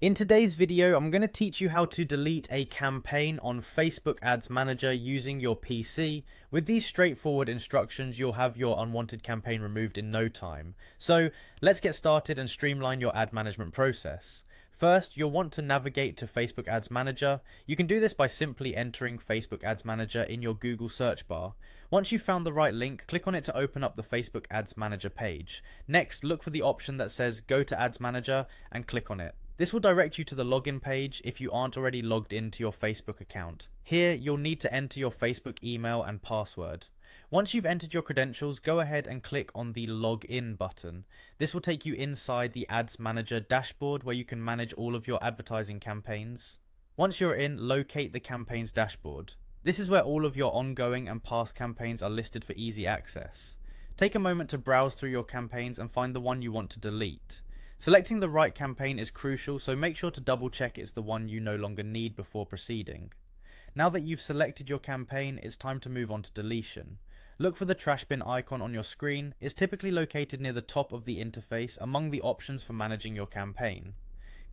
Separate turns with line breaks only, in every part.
In today's video, I'm going to teach you how to delete a campaign on Facebook Ads Manager using your PC. With these straightforward instructions, you'll have your unwanted campaign removed in no time. So let's get started and streamline your ad management process. First, you'll want to navigate to Facebook Ads Manager. You can do this by simply entering Facebook Ads Manager in your Google search bar. Once you've found the right link, click on it to open up the Facebook Ads Manager page. Next, look for the option that says Go to Ads Manager and click on it. This will direct you to the login page if you aren't already logged into your Facebook account. Here, you'll need to enter your Facebook email and password. Once you've entered your credentials, go ahead and click on the Login button. This will take you inside the Ads Manager dashboard where you can manage all of your advertising campaigns. Once you're in, locate the campaigns dashboard. This is where all of your ongoing and past campaigns are listed for easy access. Take a moment to browse through your campaigns and find the one you want to delete. Selecting the right campaign is crucial, so make sure to double check it's the one you no longer need before proceeding. Now that you've selected your campaign, it's time to move on to deletion. Look for the trash bin icon on your screen. It's typically located near the top of the interface among the options for managing your campaign.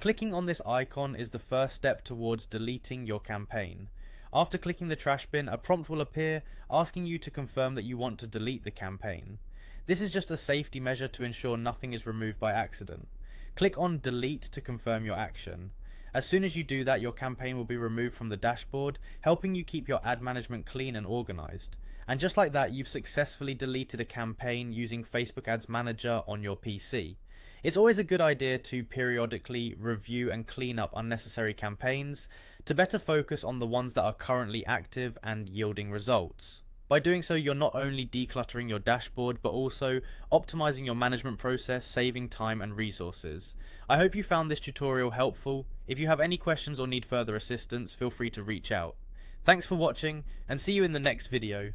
Clicking on this icon is the first step towards deleting your campaign. After clicking the trash bin, a prompt will appear asking you to confirm that you want to delete the campaign. This is just a safety measure to ensure nothing is removed by accident. Click on Delete to confirm your action. As soon as you do that, your campaign will be removed from the dashboard, helping you keep your ad management clean and organized. And just like that, you've successfully deleted a campaign using Facebook Ads Manager on your PC. It's always a good idea to periodically review and clean up unnecessary campaigns to better focus on the ones that are currently active and yielding results. By doing so, you're not only decluttering your dashboard, but also optimizing your management process, saving time and resources. I hope you found this tutorial helpful. If you have any questions or need further assistance, feel free to reach out. Thanks for watching, and see you in the next video.